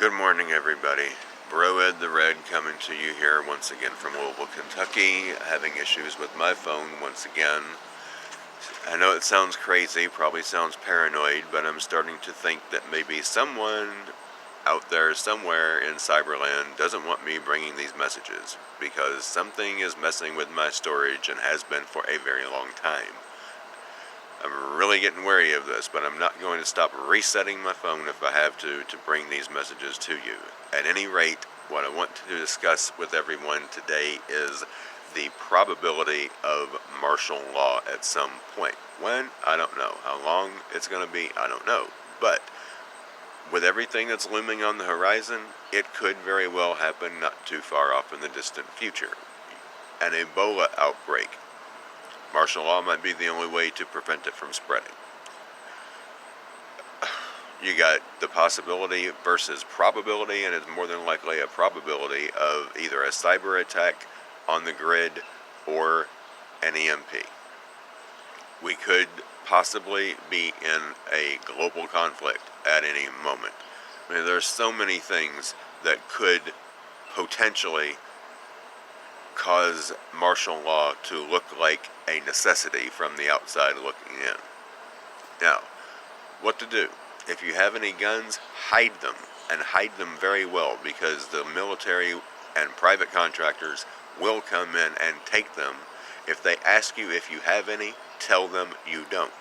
Good morning, everybody. Bro Ed the Red coming to you here once again from Louisville, Kentucky. Having issues with my phone once again. I know it sounds crazy, probably sounds paranoid, but I'm starting to think that maybe someone out there somewhere in Cyberland doesn't want me bringing these messages because something is messing with my storage and has been for a very long time. I'm really getting wary of this, but I'm not going to stop resetting my phone if I have to bring these messages to you. At any rate, what I want to discuss with everyone today is the probability of martial law at some point. When? I don't know. How long it's going to be? I don't know. But with everything that's looming on the horizon, it could very well happen not too far off in the distant future. An Ebola outbreak. Martial law might be the only way to prevent it from spreading. You got the possibility versus probability, and it's more than likely a probability of either a cyber attack on the grid or an EMP. We could possibly be in a global conflict at any moment. I mean, there's so many things that could potentially cause martial law to look like a necessity from the outside looking in. Now, what to do? If you have any guns, hide them, and hide them very well, because the military and private contractors will come in and take them. If they ask you if you have any, tell them you don't.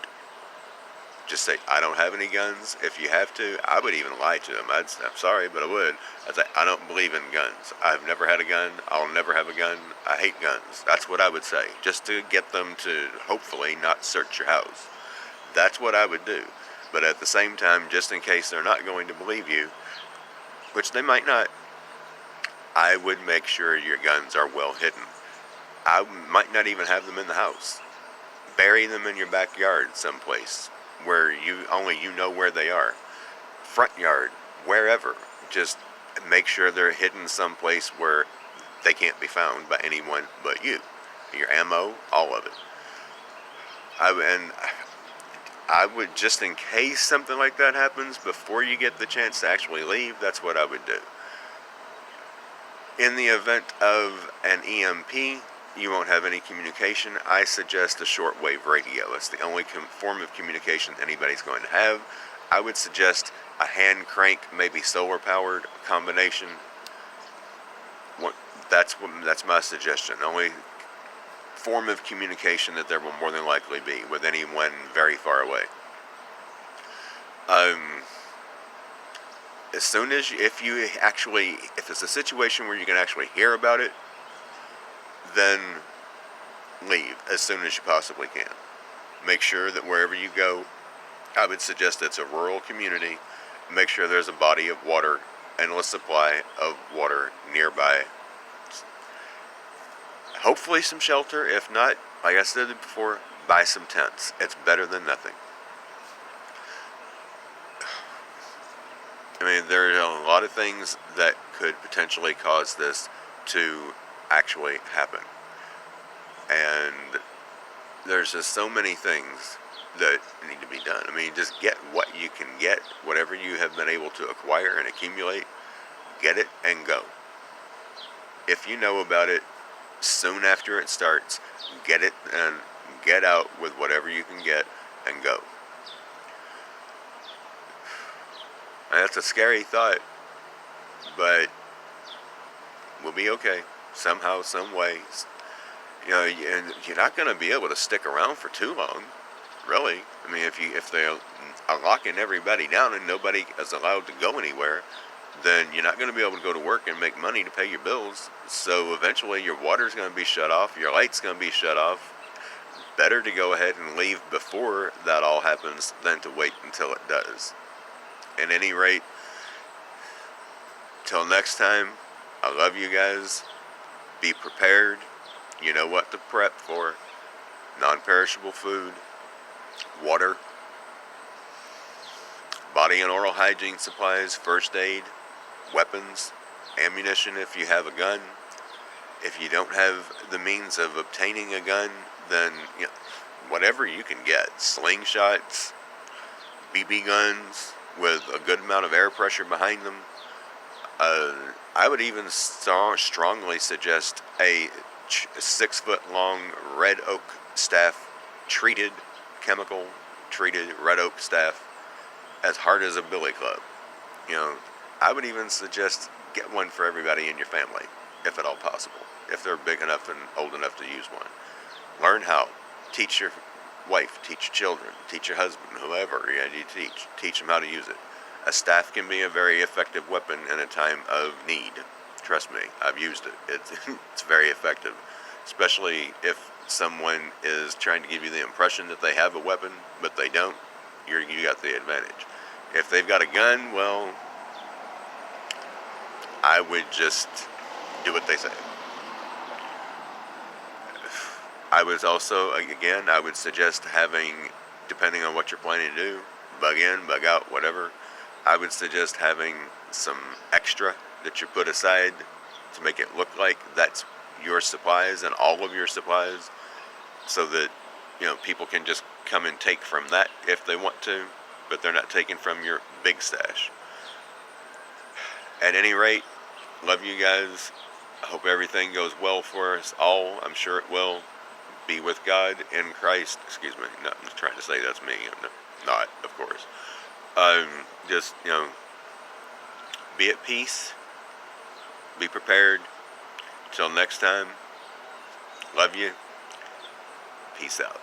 Just say, I don't have any guns. If you have to, I would even lie to them. I'm sorry, but I would. I'd say, I don't believe in guns. I've never had a gun. I'll never have a gun. I hate guns. That's what I would say, just to get them to hopefully not search your house. That's what I would do. But at the same time, just in case they're not going to believe you, which they might not, I would make sure your guns are well hidden. I might not even have them in the house. Bury them in your backyard someplace where only you know where they are. Front yard, wherever. Just make sure they're hidden someplace where they can't be found by anyone but you. Your ammo, all of it. I would, just in case something like that happens, before you get the chance to actually leave, that's what I would do. In the event of an EMP, you won't have any communication. I suggest a shortwave radio. It's the only form of communication anybody's going to have. I would suggest a hand crank, maybe solar powered combination. That's my suggestion. The only form of communication that there will more than likely be with anyone very far away. As soon as if it's a situation where you can actually hear about it, then leave as soon as you possibly can. Make sure that wherever you go, I would suggest it's a rural community. Make sure there's a body of water, endless supply of water nearby. Hopefully some shelter. If not, like I said before, buy some tents. It's better than nothing. I mean, there are a lot of things that could potentially cause this to actually happen. And there's just so many things that need to be done. I mean, just get what you can get, whatever you have been able to acquire and accumulate, get it and go. If you know about it, soon after it starts, get it and get out with whatever you can get and go. And that's a scary thought, but we'll be okay somehow, some way. You know, and you're not going to be able to stick around for too long, really. I mean, if they're locking everybody down and nobody is allowed to go anywhere, then you're not going to be able to go to work and make money to pay your bills. So eventually your water's going to be shut off, your light's going to be shut off. Better to go ahead and leave before that all happens than to wait until it does. At any rate, till next time, I love you guys. Be prepared. You know what to prep for. Non-perishable food, water, body and oral hygiene supplies, first aid, weapons, ammunition if you have a gun. If you don't have the means of obtaining a gun, then whatever you can get. Slingshots, BB guns with a good amount of air pressure behind them, I would even strongly suggest a 6 foot long red oak staff, treated, chemical treated red oak staff, as hard as a billy club. You know, I would even suggest get one for everybody in your family, if at all possible, if they're big enough and old enough to use one. Learn how. Teach your wife, teach your children, teach your husband, whoever you teach them how to use it. A staff can be a very effective weapon in a time of need. Trust me, I've used it. It's very effective, especially if someone is trying to give you the impression that they have a weapon, but they don't. You got the advantage. If they've got a gun, well, I would just do what they say. I would also, again, I would suggest having, depending on what you're planning to do, bug in, bug out, whatever, I would suggest having some extra that you put aside to make it look like that's your supplies and all of your supplies, so that, you know, people can just come and take from that if they want to, but they're not taking from your big stash. At any rate, love you guys. I hope everything goes well for us all. I'm sure it will. Be with God in Christ. Excuse me. No, I'm just trying to say that's me. I'm not, of course. Just, you know, be at peace. Be prepared. Till next time. Love you. Peace out.